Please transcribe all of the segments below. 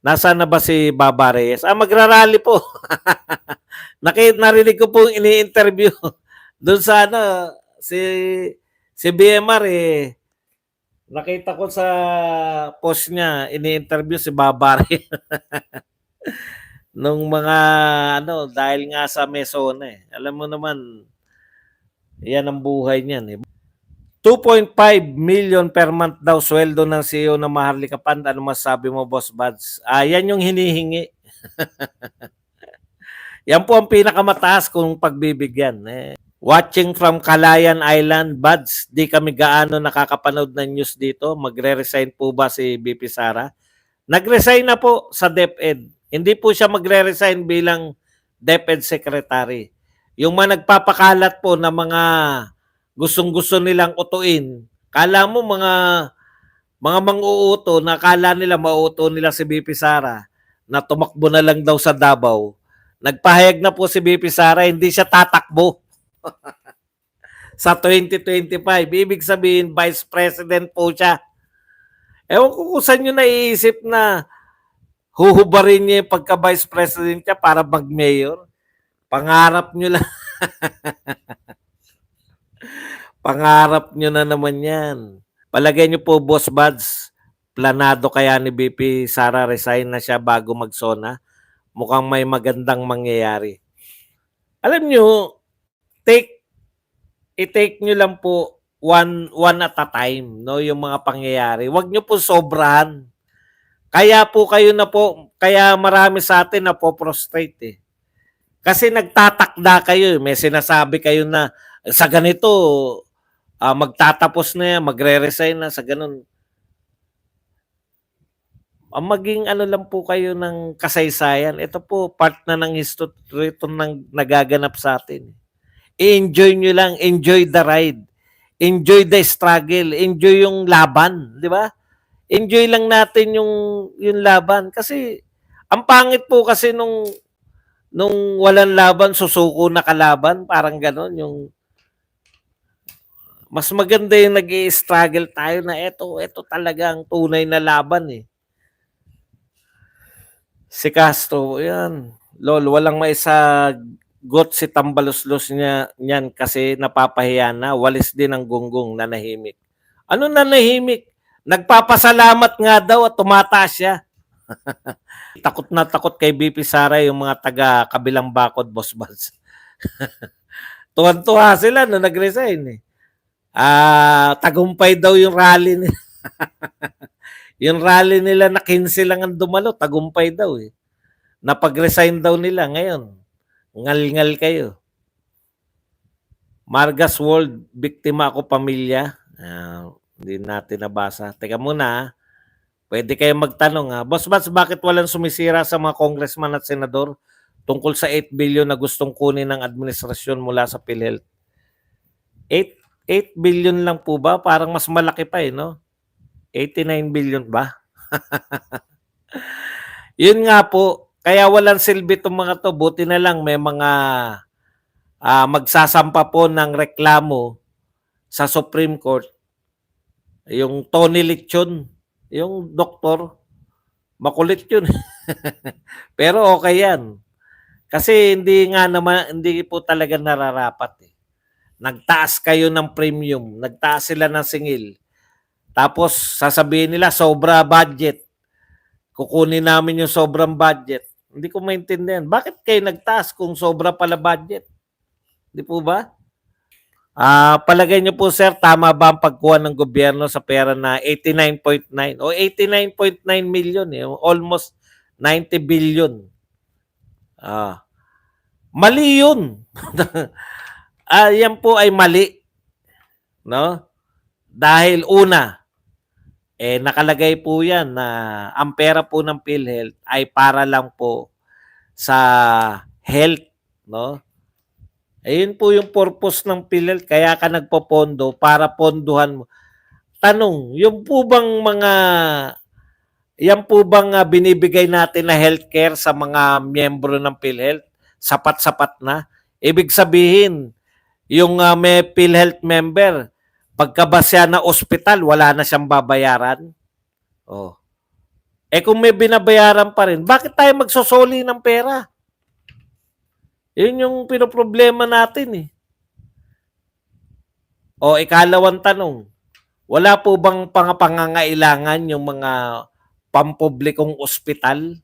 Nasaan na ba si Baba Reyes? Magrarally po. Narinig ko pong ini-interview doon sa ano, si BMR eh. Nakita ko sa post niya, ini-interview si Baba Reyes. Nung mga ano, dahil nga sa Mesona eh. Alam mo naman, yan ang buhay niyan eh. 2.5 million per month daw sweldo ng CEO ng Maharlika Fund. Ano masabi mo, Boss Buds? Yan yung hinihingi. Yan po ang pinakamataas kung pagbibigyan. Watching from Calayan Island, Buds, di kami gaano nakakapanood ng news dito. Magre-resign po ba si BP Sara? Nag-resign na po sa DepEd. Hindi po siya magre-resign bilang DepEd Secretary. Yung mga nagpapakalat po na mga gustong-gusto nilang utuin, kala mo mga mang-uuto na kala nila mauuto nila si BP Sara na tumakbo na lang daw sa Davao. Nagpahayag na po si BP Sara, hindi siya tatakbo sa 2025. Ibig sabihin, Vice President po siya. Ewan ko kung saan nyo naiisip na huhubarin niya yung pagka-Vice President niya para mag-mayor. Pangarap nyo lang. Pangarap nyo na naman yan. Palagay nyo po, Boss Buds, planado kaya ni BP Sara resign na siya bago mag-SONA? Mukhang may magandang mangyayari. Alam nyo, i-take nyo lang po one at a time, no, yung mga pangyayari. Huwag nyo po sobrahan. Kaya po kayo na po, kaya marami sa atin na po prostrate eh. Kasi nagtatakda kayo, may sinasabi kayo na sa ganito, magtatapos na yan, magre-resign na sa ganun. Maging ano lang po kayo ng kasaysayan. Ito po, part na ng history ito nang nagaganap sa atin. I-enjoy nyo lang, enjoy the ride. Enjoy the struggle, enjoy yung laban, di ba? Enjoy lang natin yung laban. Kasi, ang pangit po kasi nung walang laban, susuko na kalaban, parang ganon, yung mas maganda yung nag-i-struggle tayo na ito talagang tunay na laban eh. Si Castro, yan. Lol, walang maisagot si Tambaluslos niyan kasi napapahiya na. Walis din ang gunggong nanahimik. Ano nanahimik? Nagpapasalamat nga daw at tumataas siya. Takot na takot kay BP Sara yung mga taga kabilang bakod, Boss Buds. Tuwan-tuwa sila na nag-resign eh. Tagumpay daw yung rally nila. Yung rally nila na 15 lang ang dumalo, tagumpay daw eh. Napag-resign daw nila ngayon. Ngal-ngal kayo. Margas World, biktima ako pamilya. Hindi natin nabasa. Teka muna, pwede kayong magtanong. Boss Bats, bakit walang sumisira sa mga congressman at senador tungkol sa 8 billion na gustong kunin ng administrasyon mula sa PhilHealth? 8 billion lang po ba? Parang mas malaki pa eh, no? 89 billion ba? Yun nga po, kaya walang silbi itong mga to. Buti na lang may mga magsasampa po ng reklamo sa Supreme Court. Yung Tony Lechon, yung doktor, makulit yun. Pero okay yan. Kasi hindi po talaga nararapat eh. Nagtaas kayo ng premium, nagtaas sila ng singil. Tapos sasabihin nila sobra budget. Kukunin namin yung sobrang budget. Hindi ko maintindihan. Bakit kayo nagtaas kung sobra pala budget? Di po ba? Palagay niyo po sir, tama ba ang pagkuha ng gobyerno sa pera na 89.9 o 89.9 million eh, almost 90 billion. Mali yun. Yan po ay mali. No? Dahil una, nakalagay po yan na ang pera po ng PhilHealth ay para lang po sa health, no? Ayun po yung purpose ng PhilHealth, kaya ka nagpopondo para ponduhan mo. Tanong, yan po bang binibigay natin na healthcare sa mga miyembro ng PhilHealth? Sapat-sapat na? Ibig sabihin, yung may PhilHealth member, pagkabasya na ospital, wala na siyang babayaran. Oh. Eh kung may binabayaran pa rin, bakit tayo magsosoli ng pera? Yun yung pinoproblema natin eh. O ikalawang tanong, wala po bang pangangailangan yung mga pampublikong ospital?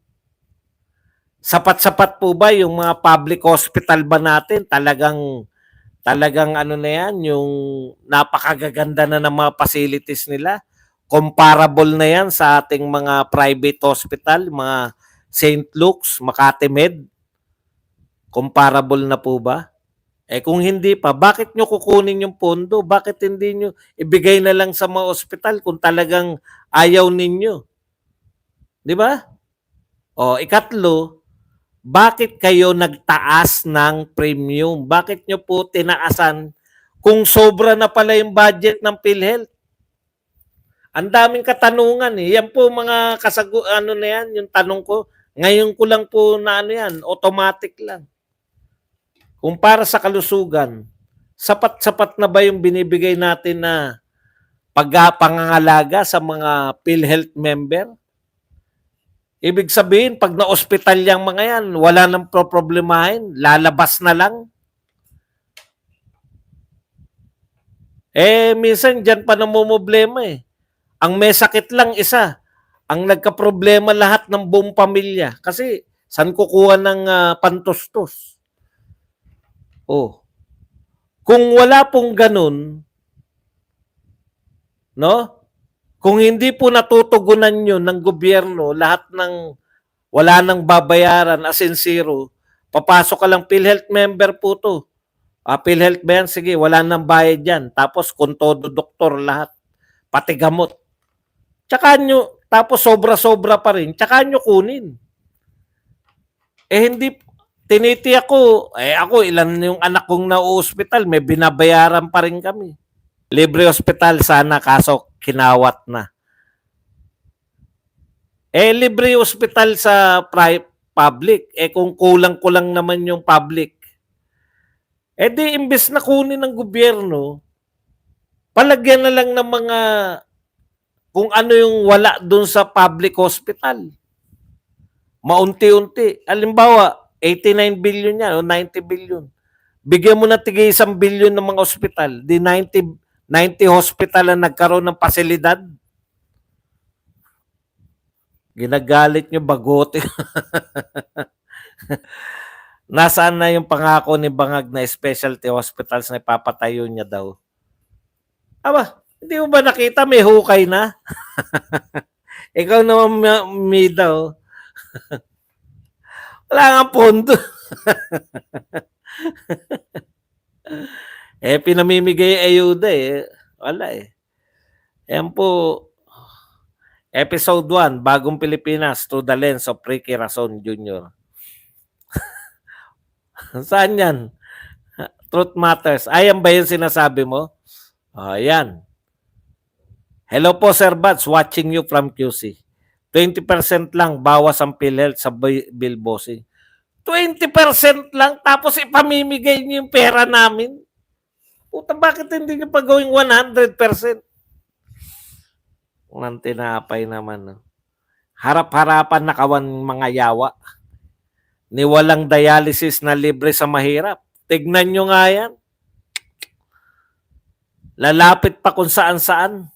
Sapat-sapat po ba yung mga public hospital ba natin? Talagang ano na yan, yung napakagaganda na ng mga facilities nila. Comparable na yan sa ating mga private hospital, mga St. Luke's, Makati Med. Comparable na po ba? Eh kung hindi pa, bakit nyo kukunin yung pondo? Bakit hindi nyo ibigay na lang sa mga ospital kung talagang ayaw ninyo? Di ba? O ikatlo, bakit kayo nagtaas ng premium? Bakit nyo po tinaasan kung sobra na pala yung budget ng PhilHealth? Ang daming katanungan eh. Yan po mga ano na yan, yung tanong ko. Ngayon ko lang po na ano yan, automatic lang. Kung para sa kalusugan, sapat-sapat na ba yung binibigay natin na pangangalaga sa mga PhilHealth member? Ibig sabihin, pag na-hospital yung mga yan, wala nang problemahin, lalabas na lang. Eh, minsan dyan pa namumblema eh. Ang may sakit lang isa. Ang nagka-problema lahat ng buong pamilya. Kasi, saan kukuha ng pantustos? Oh. Kung wala pong ganun, no? Kung hindi po natutugunan nyo ng gobyerno, lahat ng wala nang babayaran as in zero, papasok ka lang, PhilHealth member po to. PhilHealth ba yan? Sige, wala nang bayad yan. Tapos kung todo doktor lahat, pati gamot. Tsaka nyo, tapos sobra-sobra pa rin, tsaka nyo kunin. Eh hindi, tinitiyak ko, ako ilan yung anak kong na-hospital, may binabayaran pa rin kami. Libre hospital sana, kaso kinawat na. Eh libre hospital sa public, kung kulang-kulang naman yung public, di imbes na kunin ng gobyerno, palagyan na lang ng mga kung ano yung wala doon sa public hospital. Maunti-unti. Halimbawa, 89 billion yan o 90 billion. Bigyan mo na tigay 1 billion ng mga hospital. Di 90 hospital ang nagkaroon ng pasilidad. Ginagalit nyo bagote. Nasaan na yung pangako ni Bangag na specialty hospitals na ipapatayo niya daw? Aba, hindi mo ba nakita may hukay na? Ikaw naman may daw. Wala nga pondo. Pinamimigay ayuda Wala Yan po, episode 1, Bagong Pilipinas through the lens of Ricky Rason Jr. Saan yan? Truth matters. Ayan ba yung sinasabi mo? Ayan. Hello po, Sir Bats. Watching you from QC. 20% lang bawas ang PhilHealth sa bill bossing. 20% lang tapos ipamimigay niyo yung pera namin. Puta, bakit hindi niyo pa gawing 100%? Nang tinapay naman. No? Harap-harapan na kawan mga yawa. Ni walang dialysis na libre sa mahirap. Tignan nyo nga yan. Lalapit pa kung saan-saan.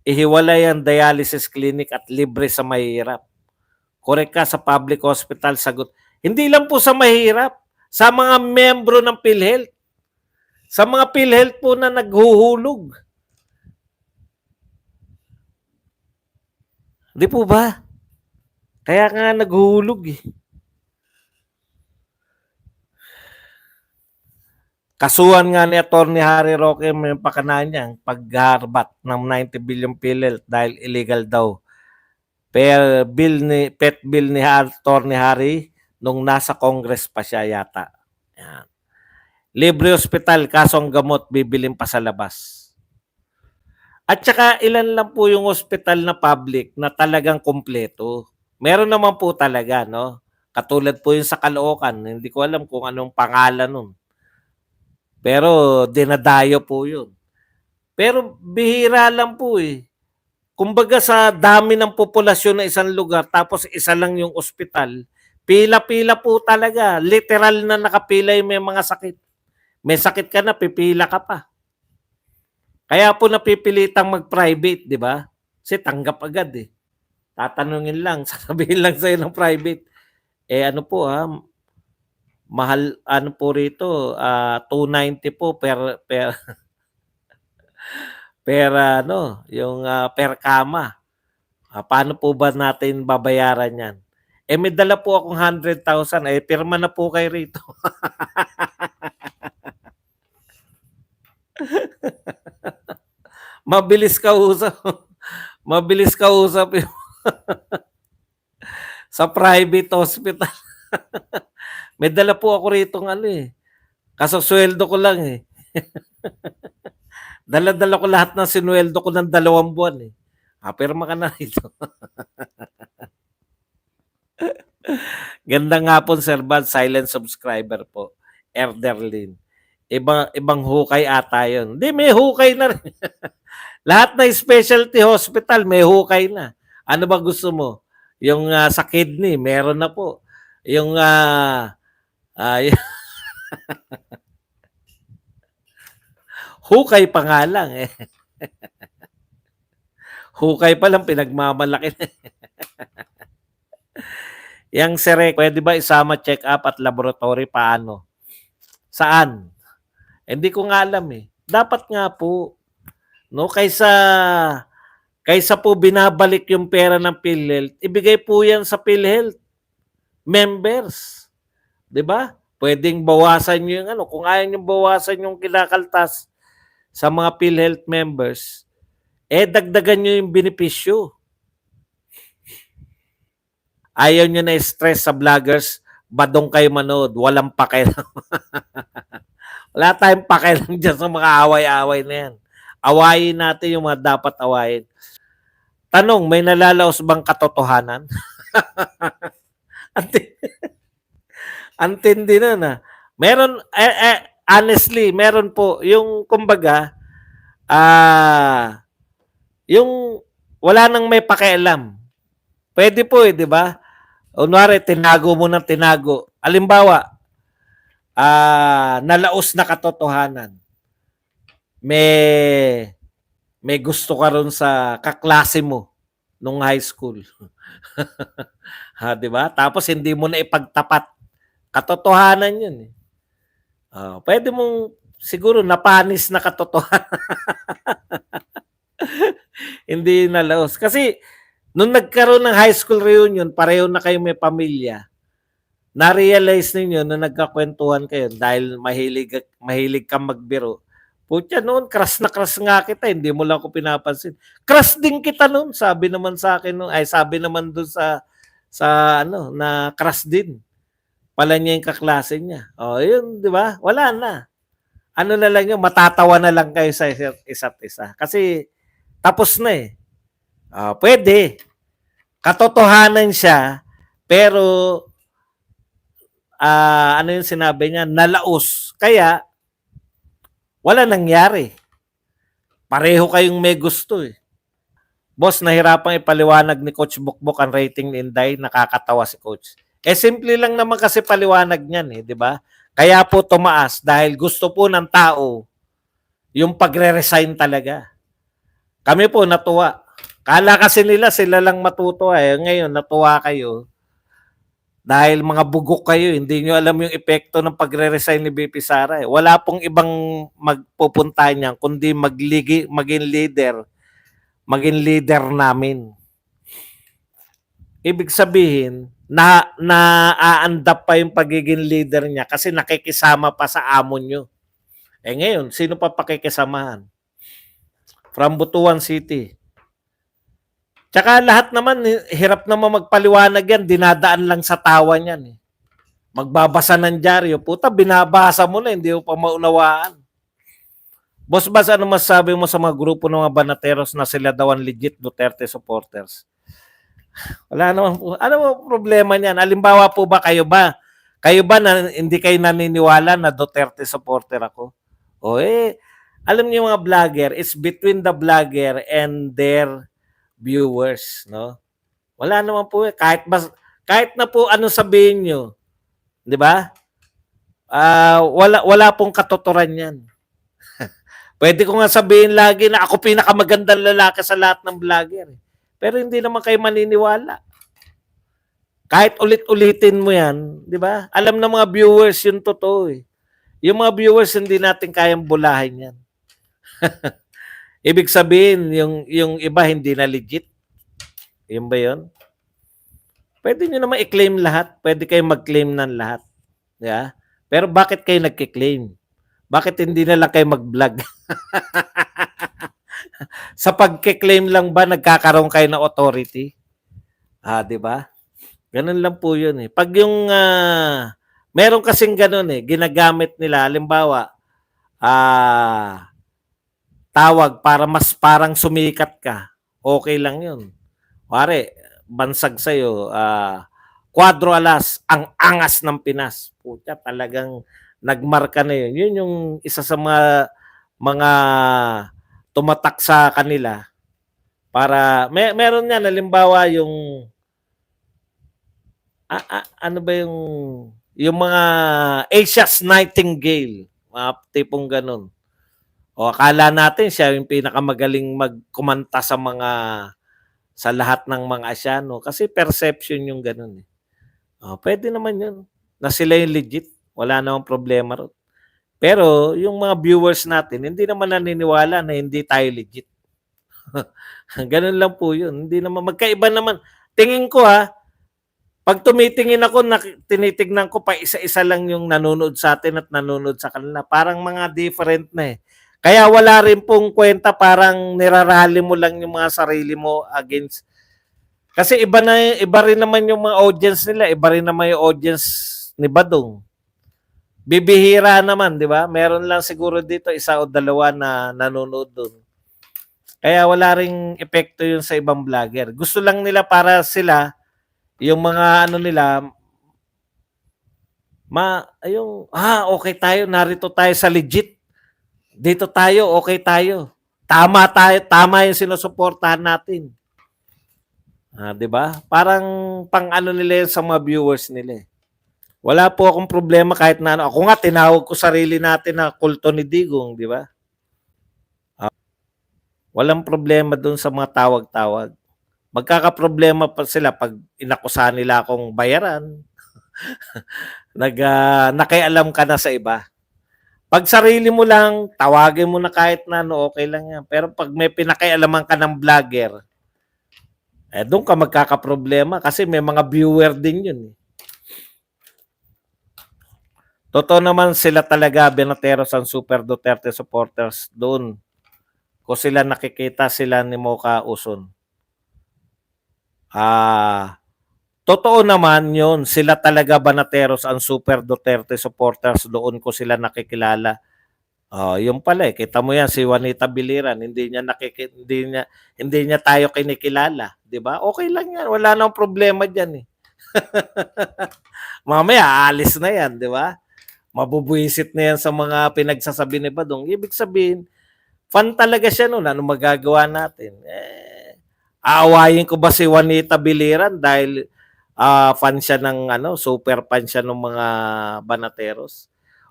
Ihiwalay ang dialysis clinic at libre sa mahirap. Correct ka sa public hospital, sagot. Hindi lang po sa mahirap, sa mga membro ng PhilHealth. Sa mga PhilHealth po na naghuhulog. Di po ba? Kaya nga naghuhulog Kasuhan nga ni Atty. Harry Roque may pakanaan niya pagharbat ng 90 billion PhilHealth dahil illegal daw. Pet bill ni Atty. Harry nung nasa Congress pa siya yata. Yan. Libre hospital, kaso ang gamot bibilin pa sa labas. At saka ilan lang po yung hospital na public na talagang kumpleto. Meron naman po talaga, no? Katulad po yung sa Caloocan, hindi ko alam kung anong pangalan nun. Pero dinadayo po yun. Pero bihira lang po Kumbaga sa dami ng populasyon ng isang lugar tapos isa lang yung ospital, pila-pila po talaga. Literal na nakapila yung may mga sakit. May sakit ka na, pipila ka pa. Kaya po napipilitang mag-private, di ba? Kasi tanggap agad eh. Tatanungin lang, sasabihin lang sa'yo ng private. Eh ano po mahal ano po rito, 290 po per per ano, yung per kama. Paano po ba natin babayaran 'yan? Eh may dala po akong 100,000 eh pirma na po kayo rito. Mabilis kausap. Mabilis kausap yung sa private hospital. May dala po ako rito ng ano eh. Kasosweldo ko lang eh. Dala-dala ko lahat ng sinweldo ko ng 2 buwan eh. Pirma ka na rito. Gandang hapon, Sir Bad, silent subscriber po. Erderlin. Ibang hukay ata yun. Hindi, may hukay na rin. Lahat na specialty hospital, may hukay na. Ano ba gusto mo? Yung sa kidney, meron na po. Yung hukay pa nga lang eh. Hukay pa lang, pinagmamalaki na. Yang Serek, pwede ba isama check-up at laboratory paano? Saan? Hindi ko nga alam eh. Dapat nga po, no, kaysa po binabalik yung pera ng PhilHealth, ibigay po yan sa PhilHealth members. 'Di ba? Pwedeng bawasan niyo yung ano, kung ayaw niyo bawasan yung kinakaltas sa mga PhilHealth members, eh dagdagan niyo yung benepisyo. Ayaw niyo na stress sa vloggers, badong kayo manood, walang pakialam. Wala tayong pakialam dyan sa mga away-away na yan. Awayin natin yung mga dapat awayin. Tanong, may nalalaos bang katotohanan? Antindi na na. Meron, honestly, meron po, yung kumbaga, yung wala nang may pakialam. Pwede po di ba? Unwari, tinago mo ng tinago. Halimbawa, nalaos na katotohanan. May gusto ka ron sa kaklase mo nung high school. Di ba? Tapos hindi mo na ipagtapat. Katotohanan yun eh. Pwede mong siguro napanis na katotohanan. Hindi nalaos. Kasi nung nagkaroon ng high school reunion, pareho na kayo may pamilya. Na-realize ninyo na nagkakwentuhan kayo dahil mahilig kang magbiro. Putya noon, crush na crush nga kita, hindi mo lang ako pinapansin. Crush din kita noon, sabi naman sa akin noon, sabi naman doon sa ano, na crush din. Pala niya yung kaklase niya. Yun, di ba? Wala na. Ano na lang yun, matatawa na lang kayo sa isa't isa. Kasi tapos na eh. Pwede. Katotohanan siya, pero ano yung sinabi niya? Nalaos. Kaya, wala nangyari. Pareho kayong may gusto eh. Boss, nahirapang ipaliwanag ni Coach Bukbok ang rating ni Inday. Nakakatawa si Coach. Simple lang naman kasi paliwanag niyan eh, di ba? Kaya po tumaas dahil gusto po ng tao yung pagre-resign talaga. Kami po natuwa. Kala kasi nila sila lang matutuwa eh. Ngayon natuwa kayo. Dahil mga bugok kayo, hindi nyo alam yung epekto ng pagre-resign ni BP Sara. Eh. Wala pong ibang magpupunta niyan kundi maging leader namin. Ibig sabihin, na-aandap pa yung pagiging leader niya kasi nakikisama pa sa amo nyo. Ngayon, sino pa pakikisamahan? From Butuan City. Tsaka lahat naman, hirap naman magpaliwanag yan, dinadaan lang sa tawa niyan. Eh. Magbabasa ng dyaryo, puta, binabasa mo na, hindi mo pa maunawaan. Boss Bas, ano masasabi mo sa mga grupo ng mga banateros na sila daw ang legit Duterte supporters? Wala naman po. Ano mo problema niyan? Halimbawa po ba, kayo ba na hindi kayo naniniwala na Duterte supporter ako? Alam niyo mga vlogger, it's between the vlogger and their viewers, no? Wala naman po eh. Kahit na po ano sabihin nyo, di ba? Wala pong katotoran yan. Pwede ko nga sabihin lagi na ako pinakamagandang lalaki sa lahat ng vlogger. Pero hindi naman kayo maniniwala. Kahit ulit-ulitin mo yan, di ba? Alam ng mga viewers yung totoo eh. Yung mga viewers hindi natin kayang bulahin yan. Ibig sabihin, yung iba hindi na legit. Yun ba yun? Pwede nyo naman i-claim lahat. Pwede kayo mag-claim ng lahat. Yeah? Pero bakit kayo nagki-claim? Bakit hindi na lang kayo mag-vlog? Sa pagki-claim lang ba nagkakaroon kayo ng authority? Di ba? Ganun lang po yun eh. Pag yung meron kasing ganun eh, ginagamit nila, halimbawa, tawag para mas parang sumikat ka. Okay lang yun. Pare, bansag sa'yo, Cuadro Alas, ang angas ng Pinas. Puta, talagang nagmarka na yun. Yun yung isa sa mga tumatak sa kanila. Para, meron yan, halimbawa yung, ano ba yung mga Asia's Nightingale, mga tipong ganun. O akala natin siya yung pinakamagaling magkumanta sa lahat ng mga Asyano kasi perception yung ganun eh. Pwede naman yun na sila yung legit. Wala namang problema ron. Pero yung mga viewers natin, hindi naman naniniwala na hindi tayo legit. Ganun lang po yun. Hindi naman, magkaiba naman. Tingin ko pag tumitingin ako, tinitignan ko pa isa-isa lang yung nanonood sa atin at nanonood sa kanila. Parang mga different na eh. Kaya wala rin pong kwenta parang nirarali mo lang yung mga sarili mo against. Kasi iba rin naman yung mga audience nila, iba rin naman yung audience ni Badong. Bibihira naman, di ba? Meron lang siguro dito isa o dalawa na nanonood doon. Kaya wala ring epekto yun sa ibang vlogger. Gusto lang nila para sila, yung mga ano nila, okay tayo, narito tayo sa legit. Dito tayo, okay tayo. Tama yung sinusuportahan natin. 'Di ba? Parang pang-ano nila sa mga viewers nila. Wala po akong problema kahit na ano. Ako nga tinawag ko sarili natin na kulto ni Digong, 'di ba? Walang problema doon sa mga tawag-tawag. Magkakaproblema pa sila pag inakusahan nila akong bayaran. Nakialam ka na sa iba. Pag sarili mo lang, tawagin mo na kahit na ano, okay lang yan. Pero pag may pinakialaman ka ng vlogger, doon ka magkakaproblema kasi may mga viewer din yun. Totoo naman sila talaga, Binateros ang Super Duterte supporters doon. Kung sila nakikita sila ni Mocha Uson. Totoo naman yun, sila talaga Banateros ang Super Duterte supporters, doon ko sila nakikilala. Yung pala kita mo yan si Juanita Biliran, hindi niya tayo kinikilala, 'di ba? Okay lang yan, wala nang problema diyan eh. Mamaya aalis na yan, 'di ba? Mabubwisit na yan sa mga pinagsasabi ni Badong. Ibig sabihin, fan talaga siya noon, ano magagawa natin? Aawayin ko ba si Juanita Biliran dahil fan siya ng super fan siya ng mga Banateros.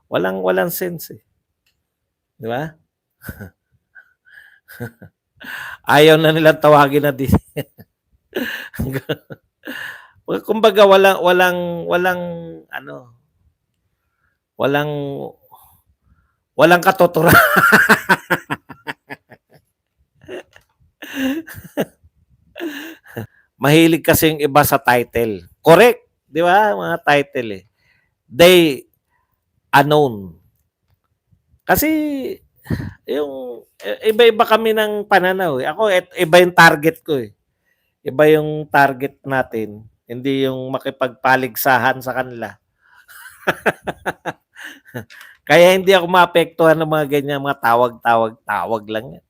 Walang sense eh. 'Di ba? Ayaw na nilang tawagin na din. Kumbaga walang katotohanan. Mahilig kasi yung iba sa title. Correct, 'di ba? Mga title eh. They unknown. Kasi yung iba-iba kami ng pananaw eh. Ako iba yung target ko eh. Iba yung target natin, hindi yung makipagpaligsahan sa kanila. Kaya hindi ako maapektuhan ng mga ganyan, mga tawag lang yan.